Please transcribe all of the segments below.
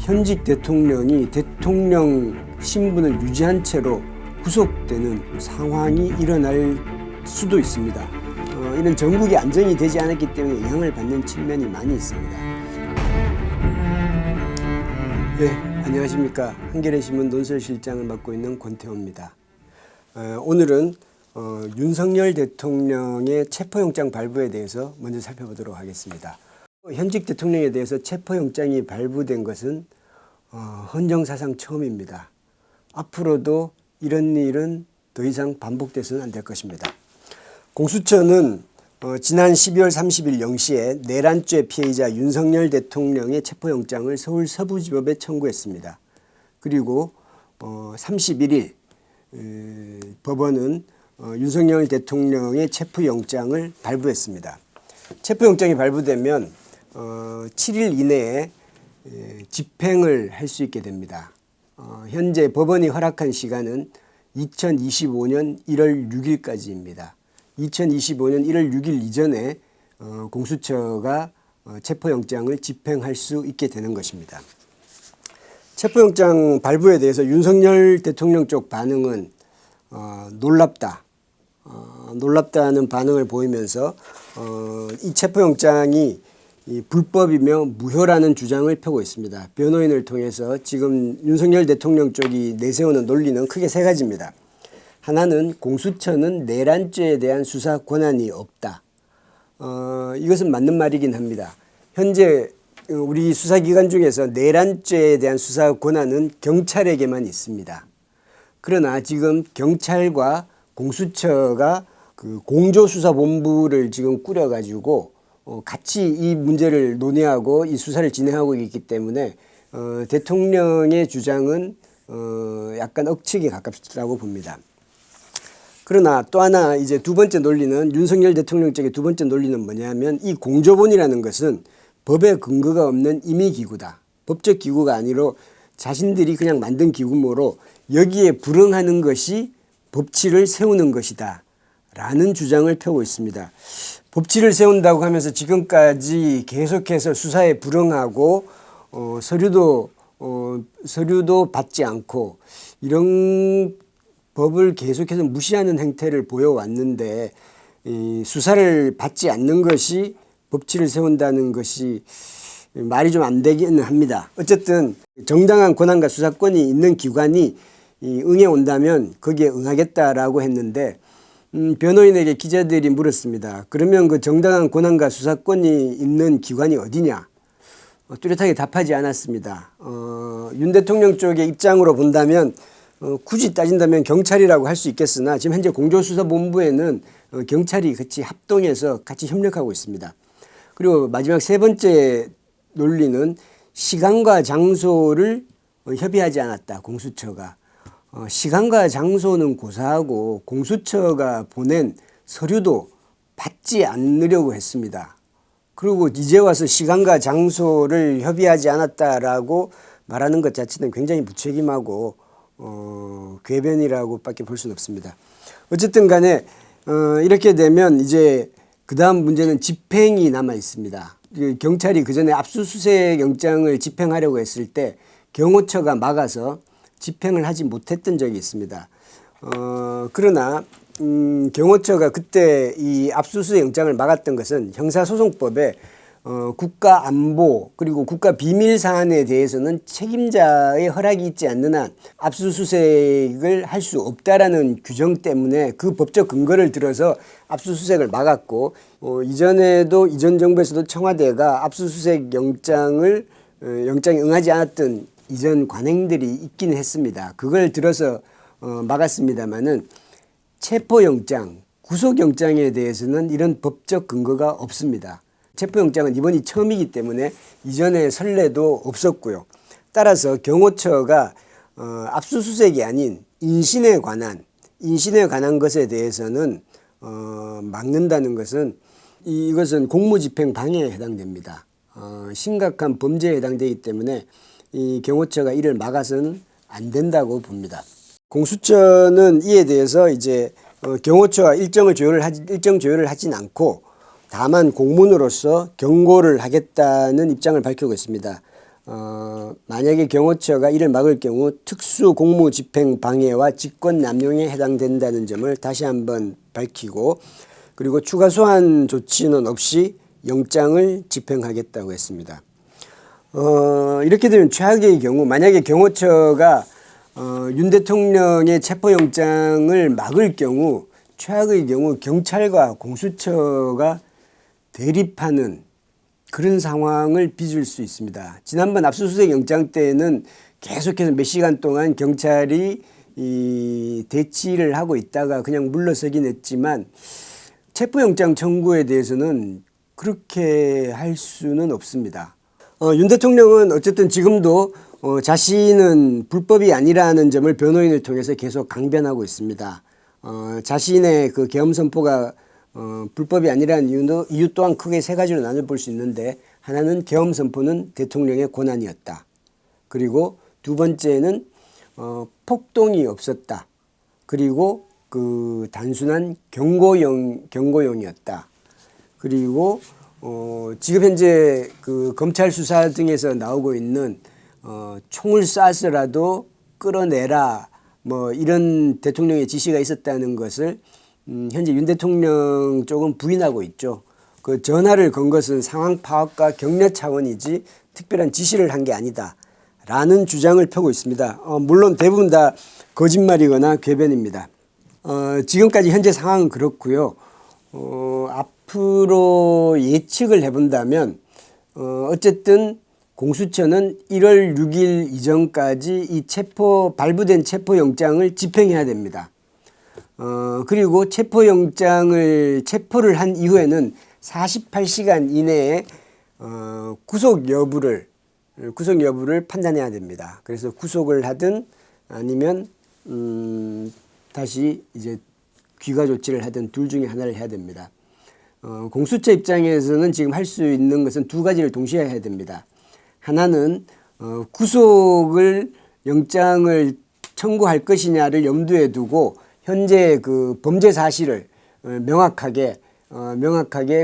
현직 대통령이 대통령 신분을 유지한 채로 구속되는 상황이 일어날 수도 있습니다. 이런 전국이 안정이 되지 않았기 때문에 영향을 받는 측면이 많이 있습니다. 네, 안녕하십니까. 한겨레신문 논설실장을 맡고 있는 권태호입니다. 오늘은 윤석열 대통령의 체포영장 발부에 대해서 먼저 살펴보도록 하겠습니다. 현직 대통령에 대해서 체포영장이 발부된 것은 헌정사상 처음입니다. 앞으로도 이런 일은 더 이상 반복돼서는 안 될 것입니다. 공수처는 지난 12월 30일 0시에 내란죄 피해자 윤석열 대통령의 체포영장을 서울 서부지법에 청구했습니다. 그리고 31일 법원은 윤석열 대통령의 체포영장을 발부했습니다. 체포영장이 발부되면 7일 이내에 집행을 할 수 있게 됩니다. 현재 법원이 허락한 시간은 2025년 1월 6일까지입니다. 2025년 1월 6일 이전에 공수처가 체포영장을 집행할 수 있게 되는 것입니다. 체포영장 발부에 대해서 윤석열 대통령 쪽 반응은 놀랍다는 반응을 보이면서 이 체포영장이 불법이며 무효라는 주장을 펴고 있습니다. 변호인을 통해서 지금 윤석열 대통령 쪽이 내세우는 논리는 크게 세 가지입니다. 하나는 공수처는 내란죄에 대한 수사 권한이 없다. 이것은 맞는 말이긴 합니다. 현재 우리 수사기관 중에서 내란죄에 대한 수사 권한은 경찰에게만 있습니다. 그러나 지금 경찰과 공수처가 그 공조수사본부를 지금 꾸려가지고 같이 이 문제를 논의하고 이 수사를 진행하고 있기 때문에 대통령의 주장은 약간 억측에 가깝다고 봅니다. 그러나 또 하나 이제 두 번째 논리는 윤석열 대통령 쪽의 두 번째 논리는 뭐냐면 이 공조본이라는 것은 법에 근거가 없는 임의기구다. 법적 기구가 아니라 자신들이 그냥 만든 기구모로 여기에 불응하는 것이 법치를 세우는 것이다 라는 주장을 펴고 있습니다. 법치를 세운다고 하면서 지금까지 계속해서 수사에 불응하고 서류도 받지 않고 이런 법을 계속해서 무시하는 행태를 보여왔는데 이 수사를 받지 않는 것이 법치를 세운다는 것이 말이 좀 안 되기는 합니다. 어쨌든 정당한 권한과 수사권이 있는 기관이 응해 온다면 거기에 응하겠다라고 했는데 변호인에게 기자들이 물었습니다. 그러면 그 정당한 권한과 수사권이 있는 기관이 어디냐? 뚜렷하게 답하지 않았습니다. 윤 대통령 쪽의 입장으로 본다면 굳이 따진다면 경찰이라고 할 수 있겠으나 지금 현재 공조수사본부에는 경찰이 같이 합동해서 같이 협력하고 있습니다. 그리고 마지막 세 번째 논리는 시간과 장소를 협의하지 않았다. 공수처가. 시간과 장소는 고사하고 공수처가 보낸 서류도 받지 않으려고 했습니다. 그리고 이제 와서 시간과 장소를 협의하지 않았다라고 말하는 것 자체는 굉장히 무책임하고 궤변이라고 밖에 볼 수는 없습니다. 어쨌든 간에 이렇게 되면 이제 그 다음 문제는 집행이 남아 있습니다. 경찰이 그전에 압수수색 영장을 집행하려고 했을 때 경호처가 막아서 집행을 하지 못했던 적이 있습니다. 그러나 경호처가 그때 이 압수수색 영장을 막았던 것은 형사소송법에 국가안보 그리고 국가비밀사안에 대해서는 책임자의 허락이 있지 않는 한 압수수색을 할 수 없다라는 규정 때문에 그 법적 근거를 들어서 압수수색을 막았고 이전에도 이전 정부에서도 청와대가 압수수색 영장에 응하지 않았던 이전 관행들이 있기는 했습니다. 그걸 들어서 막았습니다마는 체포영장, 구속영장에 대해서는 이런 법적 근거가 없습니다. 체포영장은 이번이 처음이기 때문에 이전에 선례도 없었고요. 따라서 경호처가 압수수색이 아닌 인신에 관한 것에 대해서는 막는다는 것은 이것은 공무집행 방해에 해당됩니다. 심각한 범죄에 해당되기 때문에 이 경호처가 이를 막아서는 안 된다고 봅니다. 공수처는 이에 대해서 이제 경호처와 일정 조율을 하진 않고 다만 공문으로서 경고를 하겠다는 입장을 밝히고 있습니다. 만약에 경호처가 이를 막을 경우 특수공무집행 방해와 직권남용에 해당된다는 점을 다시 한번 밝히고, 그리고 추가 소환 조치는 없이 영장을 집행하겠다고 했습니다. 이렇게 되면 최악의 경우, 만약에 경호처가 윤 대통령의 체포영장을 막을 경우, 최악의 경우 경찰과 공수처가 대립하는 그런 상황을 빚을 수 있습니다. 지난번 압수수색 영장 때는 계속해서 몇 시간 동안 경찰이 대치를 하고 있다가 그냥 물러서긴 했지만, 체포영장 청구에 대해서는 그렇게 할 수는 없습니다. 윤 대통령은 어쨌든 지금도 자신은 불법이 아니라는 점을 변호인을 통해서 계속 강변하고 있습니다. 자신의 그 계엄 선포가 불법이 아니라는 이유 또한 크게 세 가지로 나눠볼 수 있는데, 하나는 계엄 선포는 대통령의 권한이었다. 그리고 두 번째는 폭동이 없었다. 그리고 그 단순한 경고용이었다. 그리고 지금 현재 그 검찰 수사 등에서 나오고 있는 총을 쏴서라도 끌어내라, 뭐 이런 대통령의 지시가 있었다는 것을 현재 윤 대통령 쪽은 부인하고 있죠. 그 전화를 건 것은 상황 파악과 격려 차원이지 특별한 지시를 한 게 아니다 라는 주장을 펴고 있습니다. 물론 대부분 다 거짓말이거나 궤변입니다. 지금까지 현재 상황은 그렇고요. 앞으로 예측을 해본다면 어쨌든 공수처는 1월 6일 이전까지 이 발부된 체포영장을 집행해야 됩니다. 그리고 체포를 한 이후에는 48시간 이내에 구속 여부를 판단해야 됩니다. 그래서 구속을 하든 아니면 다시 이제 귀가 조치를 하든 둘 중에 하나를 해야 됩니다. 공수처 입장에서는 지금 할 수 있는 것은 두 가지를 동시에 해야 됩니다. 하나는 영장을 청구할 것이냐를 염두에 두고 현재 그 범죄 사실을 명확하게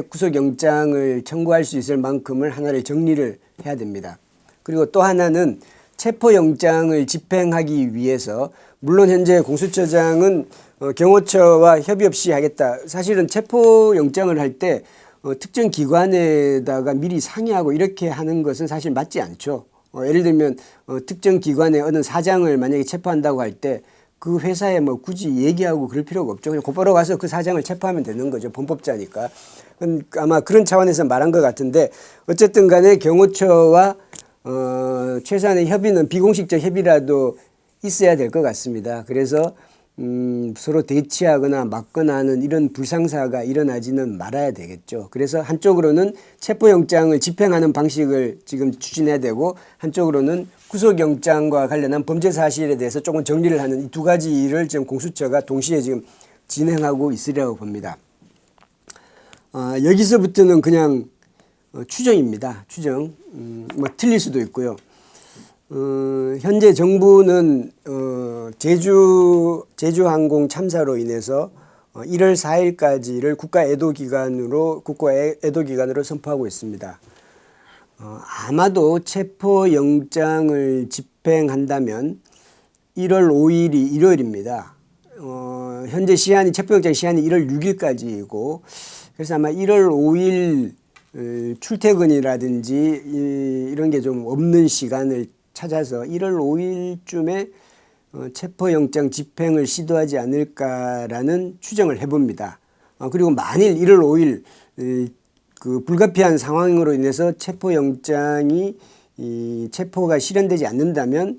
구속영장을 청구할 수 있을 만큼을 하나를 정리를 해야 됩니다. 그리고 또 하나는 체포영장을 집행하기 위해서, 물론 현재 공수처장은 경호처와 협의 없이 하겠다. 사실은 체포영장을 할 때 특정 기관에다가 미리 상의하고 이렇게 하는 것은 사실 맞지 않죠. 예를 들면 특정 기관의 어느 사장을 만약에 체포한다고 할 때 그 회사에 뭐 굳이 얘기하고 그럴 필요가 없죠. 그냥 곧바로 가서 그 사장을 체포하면 되는 거죠. 범법자니까. 아마 그런 차원에서 말한 것 같은데, 어쨌든 간에 경호처와 최소한의 협의는 비공식적 협의라도 있어야 될 것 같습니다. 그래서 서로 대치하거나 막거나 하는 이런 불상사가 일어나지는 말아야 되겠죠. 그래서 한쪽으로는 체포영장을 집행하는 방식을 지금 추진해야 되고, 한쪽으로는 구속영장과 관련한 범죄 사실에 대해서 조금 정리를 하는 이 두 가지 일을 지금 공수처가 동시에 지금 진행하고 있으리라고 봅니다. 여기서부터는 그냥 추정입니다. 추정. 뭐 틀릴 수도 있고요. 현재 정부는 제주항공 참사로 인해서 1월 4일까지를 국가 애도기간으로 선포하고 있습니다. 아마도 체포영장을 집행한다면 1월 5일이 일요일입니다. 현재 체포영장 시한이 1월 6일까지이고, 그래서 아마 1월 5일 출퇴근이라든지 이런 게 좀 없는 시간을 찾아서 1월 5일쯤에 체포영장 집행을 시도하지 않을까라는 추정을 해봅니다. 그리고 만일 1월 5일 그 불가피한 상황으로 인해서 체포가 실현되지 않는다면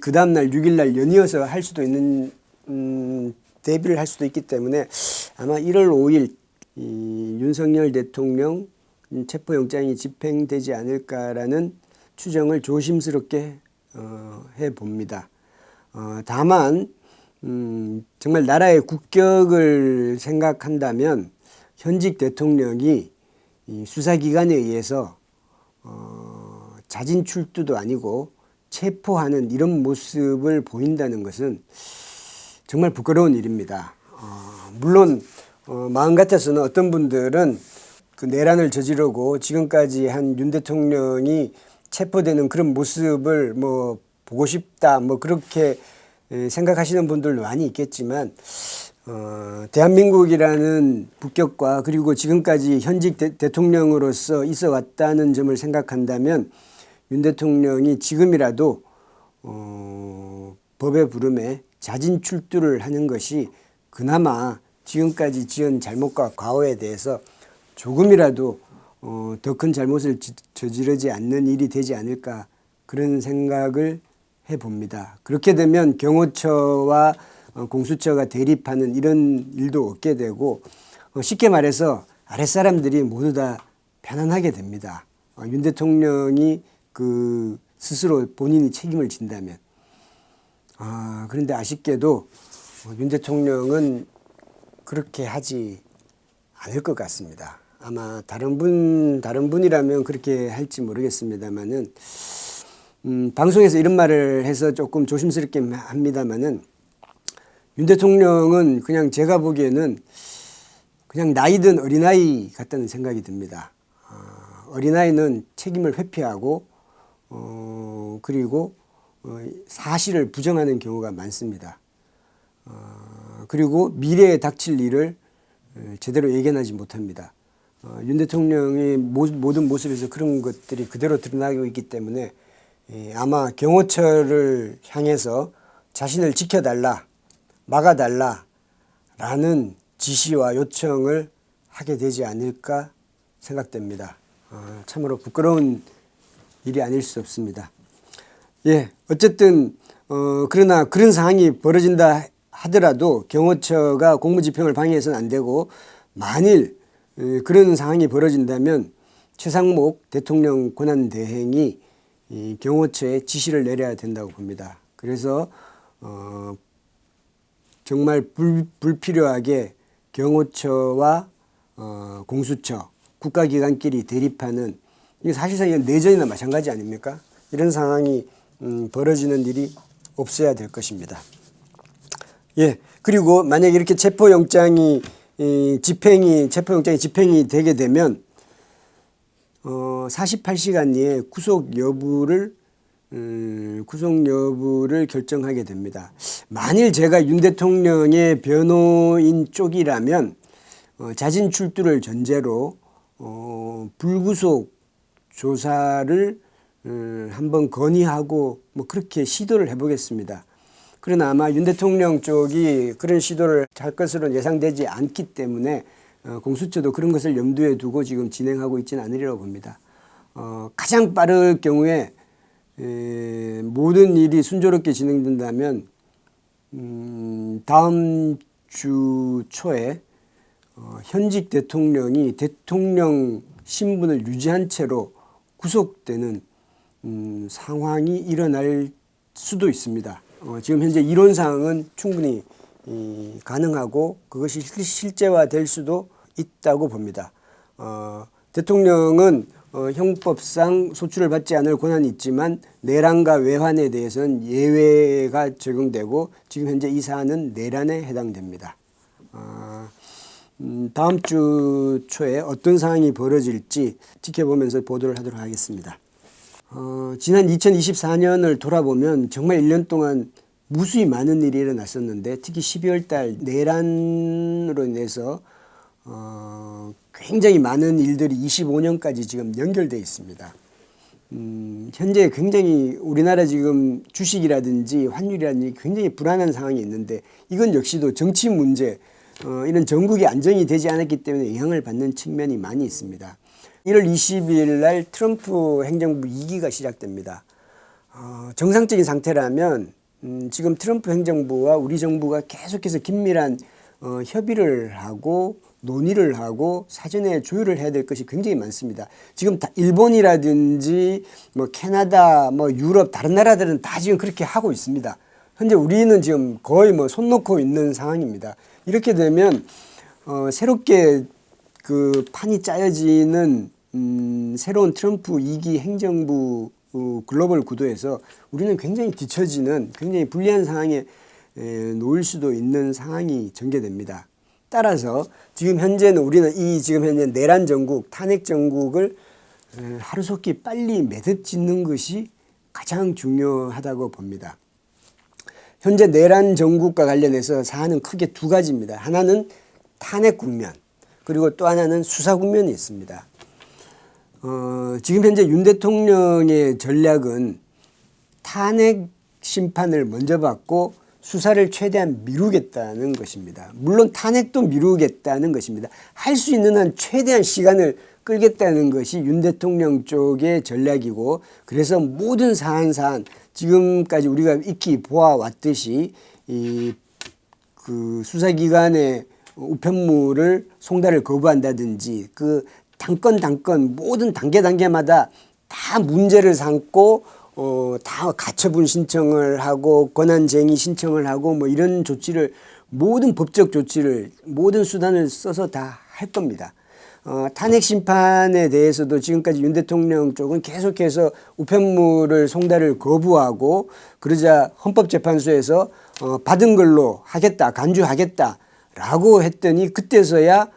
그 다음날 6일날 연이어서 할 수도 있는 대비를 할 수도 있기 때문에 아마 1월 5일 윤석열 대통령 체포영장이 집행되지 않을까라는 추정을 조심스럽게 해봅니다. 다만 정말 나라의 국격을 생각한다면 현직 대통령이 수사기관에 의해서 자진 출두도 아니고 체포하는 이런 모습을 보인다는 것은 정말 부끄러운 일입니다. 물론 마음 같아서는 어떤 분들은 그 내란을 저지르고 지금까지 한 윤 대통령이 체포되는 그런 모습을 뭐 보고 싶다 뭐 그렇게 생각하시는 분들도 많이 있겠지만 대한민국이라는 국격과 그리고 지금까지 현직 대통령으로서 있어 왔다는 점을 생각한다면 윤 대통령이 지금이라도 법의 부름에 자진 출두를 하는 것이 그나마 지금까지 지은 잘못과 과오에 대해서 조금이라도 더 큰 잘못을 저지르지 않는 일이 되지 않을까 그런 생각을 해봅니다. 그렇게 되면 경호처와 공수처가 대립하는 이런 일도 없게 되고 쉽게 말해서 아랫사람들이 모두 다 편안하게 됩니다. 윤 대통령이 그 스스로 본인이 책임을 진다면. 그런데 아쉽게도 윤 대통령은 그렇게 하지 않을 것 같습니다. 아마 다른 분이라면 그렇게 할지 모르겠습니다만은 방송에서 이런 말을 해서 조금 조심스럽게 합니다만은 윤 대통령은 그냥 제가 보기에는 그냥 나이든 어린아이 같다는 생각이 듭니다. 어린아이는 책임을 회피하고 그리고 사실을 부정하는 경우가 많습니다. 그리고 미래에 닥칠 일을 제대로 예견하지 못합니다. 윤 대통령의 모든 모습에서 그런 것들이 그대로 드러나고 있기 때문에 아마 경호처를 향해서 자신을 지켜달라, 막아달라라는 지시와 요청을 하게 되지 않을까 생각됩니다. 참으로 부끄러운 일이 아닐 수 없습니다. 예, 어쨌든 그러나 그런 상황이 벌어진다 하더라도 경호처가 공무집행을 방해해서는 안 되고 만일 그런 상황이 벌어진다면 최상목 대통령 권한대행이 이 경호처에 지시를 내려야 된다고 봅니다. 그래서 정말 불필요하게 경호처와 공수처, 국가기관끼리 대립하는 이게 사실상 이건 내전이나 마찬가지 아닙니까? 이런 상황이 벌어지는 일이 없어야 될 것입니다. 예, 그리고 만약에 이렇게 체포영장이 집행이 되게 되면 48시간 내에 구속 여부를 결정하게 됩니다. 만일 제가 윤 대통령의 변호인 쪽이라면 자진 출두를 전제로 불구속 조사를 한번 건의하고 뭐 그렇게 시도를 해보겠습니다. 그러나 아마 윤 대통령 쪽이 그런 시도를 할 것으로 예상되지 않기 때문에 공수처도 그런 것을 염두에 두고 지금 진행하고 있지는 않으리라고 봅니다. 가장 빠를 경우에 모든 일이 순조롭게 진행된다면 다음 주 초에 현직 대통령이 대통령 신분을 유지한 채로 구속되는 상황이 일어날 수도 있습니다. 지금 현재 이론상은 충분히 가능하고 그것이 실제화될 수도 있다고 봅니다. 대통령은 형법상 소출을 받지 않을 권한이 있지만 내란과 외환에 대해서는 예외가 적용되고 지금 현재 이 사안은 내란에 해당됩니다. 다음 주 초에 어떤 상황이 벌어질지 지켜보면서 보도를 하도록 하겠습니다. 지난 2024년을 돌아보면 정말 1년 동안 무수히 많은 일이 일어났었는데 특히 12월 달 내란으로 인해서 굉장히 많은 일들이 25년까지 지금 연결되어 있습니다. 현재 굉장히 우리나라 지금 주식이라든지 환율이라든지 굉장히 불안한 상황이 있는데 이건 역시도 정치 문제 이런 전국이 안정이 되지 않았기 때문에 영향을 받는 측면이 많이 있습니다. 1월 20일 날 트럼프 행정부 2기가 시작됩니다. 정상적인 상태라면 지금 트럼프 행정부와 우리 정부가 계속해서 긴밀한 협의를 하고 논의를 하고 사전에 조율을 해야 될 것이 굉장히 많습니다. 지금 일본이라든지 뭐 캐나다, 뭐 유럽 다른 나라들은 다 지금 그렇게 하고 있습니다. 현재 우리는 지금 거의 뭐 손 놓고 있는 상황입니다. 이렇게 되면 새롭게 그 판이 짜여지는 새로운 트럼프 2기 행정부 글로벌 구도에서 우리는 굉장히 뒤처지는 굉장히 불리한 상황에 놓일 수도 있는 상황이 전개됩니다. 따라서 지금 현재는 우리는 지금 현재 내란 정국, 탄핵 정국을 하루속히 빨리 매듭 짓는 것이 가장 중요하다고 봅니다. 현재 내란 정국과 관련해서 사안은 크게 두 가지입니다. 하나는 탄핵 국면, 그리고 또 하나는 수사 국면이 있습니다. 지금 현재 윤 대통령의 전략은 탄핵 심판을 먼저 받고 수사를 최대한 미루겠다는 것입니다. 물론 탄핵도 미루겠다는 것입니다. 할 수 있는 한 최대한 시간을 끌겠다는 것이 윤 대통령 쪽의 전략이고, 그래서 모든 사안 지금까지 우리가 익히 보아왔듯이 그 수사기관의 우편물을 송달을 거부한다든지 그 단건 모든 단계마다 다 문제를 삼고 다 가처분 신청을 하고 권한쟁의 신청을 하고 뭐 이런 조치를, 모든 법적 조치를, 모든 수단을 써서 다 할 겁니다. 탄핵 심판에 대해서도 지금까지 윤 대통령 쪽은 계속해서 우편물을 송달을 거부하고, 그러자 헌법재판소에서 받은 걸로 하겠다, 간주하겠다라고 했더니 그때서야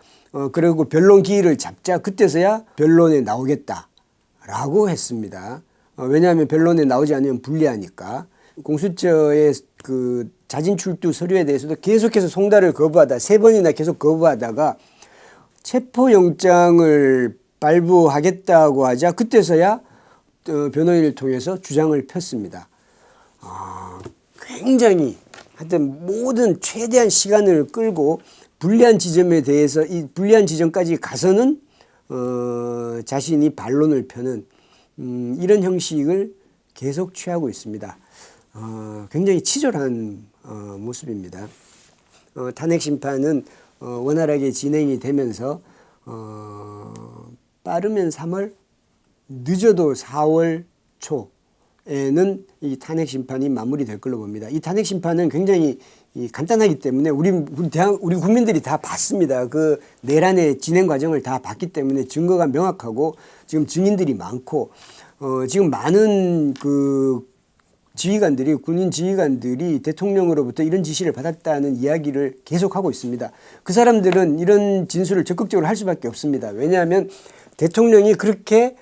그리고 변론 기일을 잡자 그때서야 변론에 나오겠다라고 했습니다. 왜냐하면 변론에 나오지 않으면 불리하니까. 공수처의 그 자진 출두 서류에 대해서도 계속해서 송달을 거부하다 3번이나 계속 거부하다가 체포영장을 발부하겠다고 하자 그때서야 변호인을 통해서 주장을 폈습니다. 굉장히 하여튼 모든 최대한 시간을 끌고 불리한 지점에 대해서 이 불리한 지점까지 가서는 자신이 반론을 펴는 이런 형식을 계속 취하고 있습니다. 굉장히 치졸한 모습입니다. 탄핵 심판은 원활하게 진행이 되면서 빠르면 3월, 늦어도 4월 초에는 이 탄핵 심판이 마무리될 걸로 봅니다. 이 탄핵 심판은 굉장히 간단하기 때문에 우리 국민들이 다 봤습니다. 그 내란의 진행 과정을 다 봤기 때문에 증거가 명확하고 지금 증인들이 많고 지금 많은 그 지휘관들이, 군인 지휘관들이 대통령으로부터 이런 지시를 받았다는 이야기를 계속하고 있습니다. 그 사람들은 이런 진술을 적극적으로 할 수밖에 없습니다. 왜냐하면 대통령이 그렇게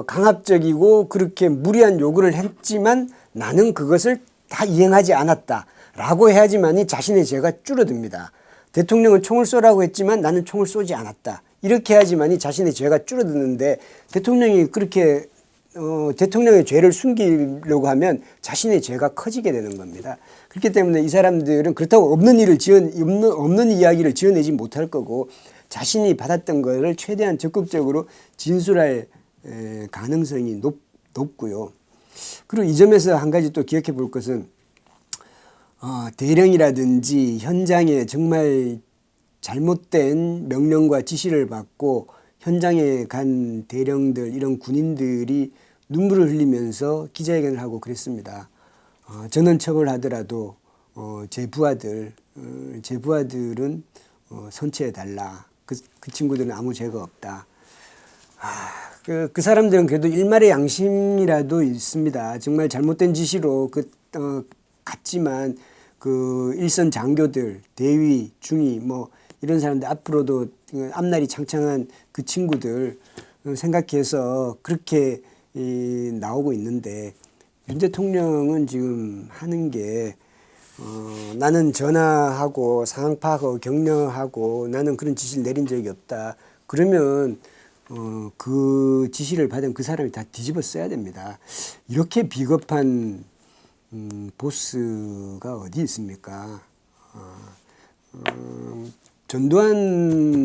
강압적이고 그렇게 무리한 요구를 했지만 나는 그것을 다 이행하지 않았다라고 해야지만이 자신의 죄가 줄어듭니다. 대통령은 총을 쏘라고 했지만 나는 총을 쏘지 않았다. 이렇게 해야지만이 자신의 죄가 줄어드는데 대통령이 그렇게 대통령의 죄를 숨기려고 하면 자신의 죄가 커지게 되는 겁니다. 그렇기 때문에 이 사람들은 그렇다고 없는 이야기를 지어내지 못할 거고 자신이 받았던 것을 최대한 적극적으로 진술할 가능성이 높고요. 그리고 이 점에서 한 가지 또 기억해 볼 것은 대령이라든지 현장에 정말 잘못된 명령과 지시를 받고 현장에 간 대령들, 이런 군인들이 눈물을 흘리면서 기자회견을 하고 그랬습니다. 전원 처벌하더라도 제 부하들은 선처해달라. 그 친구들은 아무 죄가 없다. 그 사람들은 그래도 일말의 양심이라도 있습니다. 정말 잘못된 지시로 갔지만 그 일선 장교들, 대위, 중위 뭐 이런 사람들 앞으로도 앞날이 창창한 그 친구들 생각해서 그렇게 나오고 있는데 윤 대통령은 지금 하는 게 나는 전화하고 상황 파악하고 격려하고 나는 그런 지시를 내린 적이 없다. 그러면 그 지시를 받은 그 사람이 다 뒤집어 써야 됩니다. 이렇게 비겁한 보스가 어디 있습니까?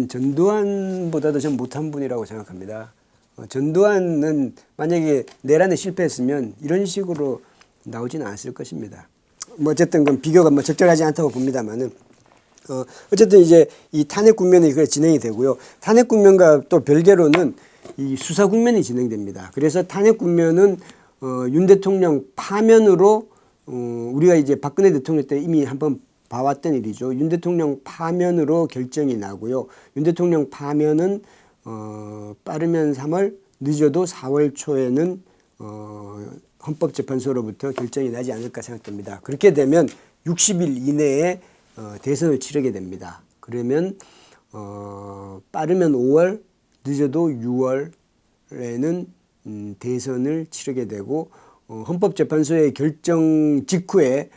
전두환보다도 전 못한 분이라고 생각합니다. 전두환은 만약에 내란에 실패했으면 이런 식으로 나오지는 않았을 것입니다. 뭐 어쨌든 그건 비교가 뭐 적절하지 않다고 봅니다만은 어쨌든 이제 이 탄핵 국면이 진행이 되고요. 탄핵 국면과 또 별개로는 이 수사 국면이 진행됩니다. 그래서 탄핵 국면은 윤 대통령 파면으로 우리가 이제 박근혜 대통령 때 이미 한번 봐왔던 일이죠. 윤 대통령 파면으로 결정이 나고요. 윤 대통령 파면은 빠르면 3월, 늦어도 4월 초에는 헌법재판소로부터 결정이 나지 않을까 생각됩니다. 그렇게 되면 60일 이내에 대선을 치르게 됩니다. 그러면 빠르면 5월, 늦어도 6월에는 대선을 치르게 되고 헌법재판소의 결정 직후에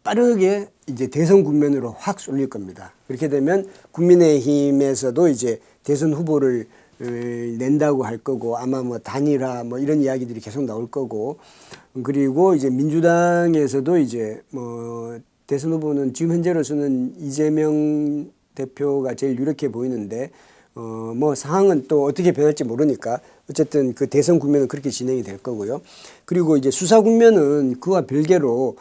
빠르게 이제 대선 국면으로 확 쏠릴 겁니다. 그렇게 되면 국민의힘에서도 이제 대선 후보를 낸다고 할 거고 아마 뭐 단일화 뭐 이런 이야기들이 계속 나올 거고 그리고 이제 민주당에서도 이제 뭐 대선 후보는 지금 현재로서는 이재명 대표가 제일 유력해 보이는데 뭐 상황은 또 어떻게 변할지 모르니까 어쨌든 그 대선 국면은 그렇게 진행이 될 거고요. 그리고 이제 수사 국면은 그와 별개로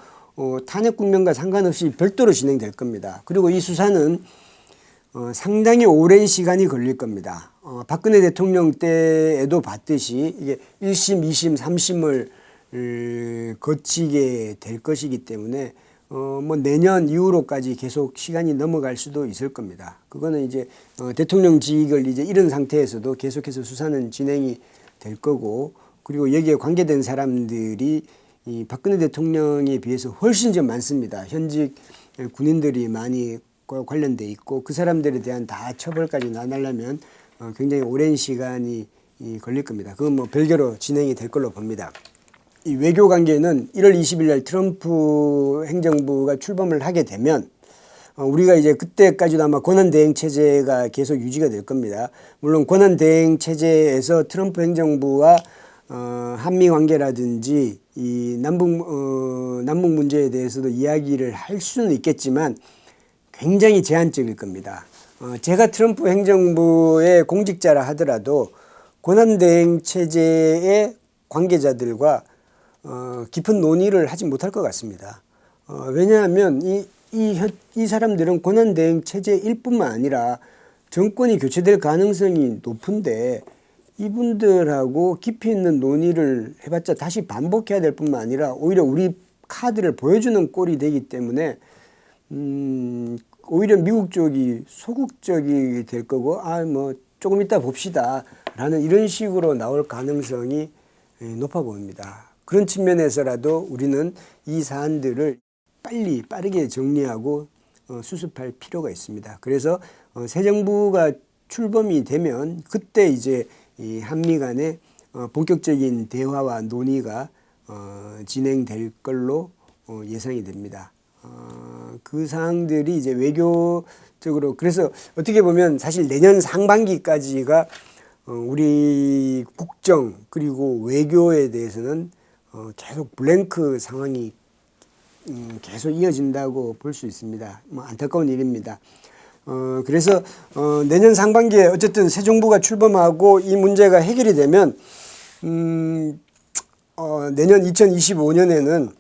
탄핵 국면과 상관없이 별도로 진행될 겁니다. 그리고 이 수사는 상당히 오랜 시간이 걸릴 겁니다. 박근혜 대통령 때에도 봤듯이 이게 1심, 2심, 3심을 거치게 될 것이기 때문에 뭐 내년 이후로까지 계속 시간이 넘어갈 수도 있을 겁니다. 그거는 이제 대통령직을 이제 잃은 상태에서도 계속해서 수사는 진행이 될 거고 그리고 여기에 관계된 사람들이 이 박근혜 대통령에 비해서 훨씬 좀 많습니다. 현직 군인들이 많이 관련돼 있고 그 사람들에 대한 다 처벌까지 나가려면 굉장히 오랜 시간이 걸릴 겁니다. 그건 뭐 별개로 진행이 될 걸로 봅니다. 이 외교 관계는 1월 20일 날 트럼프 행정부가 출범을 하게 되면 우리가 이제 그때까지도 아마 권한대행 체제가 계속 유지가 될 겁니다. 물론 권한대행 체제에서 트럼프 행정부와 한미 관계라든지 이 남북 문제에 대해서도 이야기를 할 수는 있겠지만 굉장히 제한적일 겁니다. 제가 트럼프 행정부의 공직자라 하더라도 권한대행 체제의 관계자들과 깊은 논의를 하지 못할 것 같습니다. 왜냐하면 이 사람들은 권한대행 체제일 뿐만 아니라 정권이 교체될 가능성이 높은데 이분들하고 깊이 있는 논의를 해봤자 다시 반복해야 될 뿐만 아니라 오히려 우리 카드를 보여주는 꼴이 되기 때문에 오히려 미국 쪽이 소극적이 될 거고 뭐 조금 이따 봅시다 라는 이런 식으로 나올 가능성이 높아 보입니다. 그런 측면에서라도 우리는 이 사안들을 빠르게 정리하고 수습할 필요가 있습니다. 그래서 새 정부가 출범이 되면 그때 이제 이 한미 간의 본격적인 대화와 논의가 진행될 걸로 예상이 됩니다. 그 사항들이 이제 외교적으로 그래서 어떻게 보면 사실 내년 상반기까지가 우리 국정 그리고 외교에 대해서는 계속 블랭크 상황이 계속 이어진다고 볼 수 있습니다. 뭐 안타까운 일입니다. 그래서 내년 상반기에 어쨌든 새 정부가 출범하고 이 문제가 해결이 되면 내년 2025년에는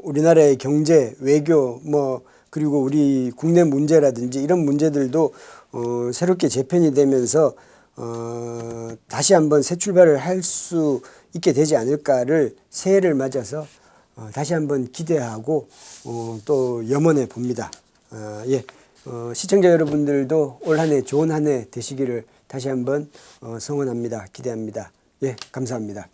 우리나라의 경제, 외교 뭐 그리고 우리 국내 문제라든지 이런 문제들도 새롭게 재편이 되면서 다시 한번 새 출발을 할 수 있게 되지 않을까를 새해를 맞아서 다시 한번 기대하고 또 염원해 봅니다. 시청자 여러분들도 올 한 해 좋은 한 해 되시기를 다시 한번 성원합니다. 기대합니다. 감사합니다.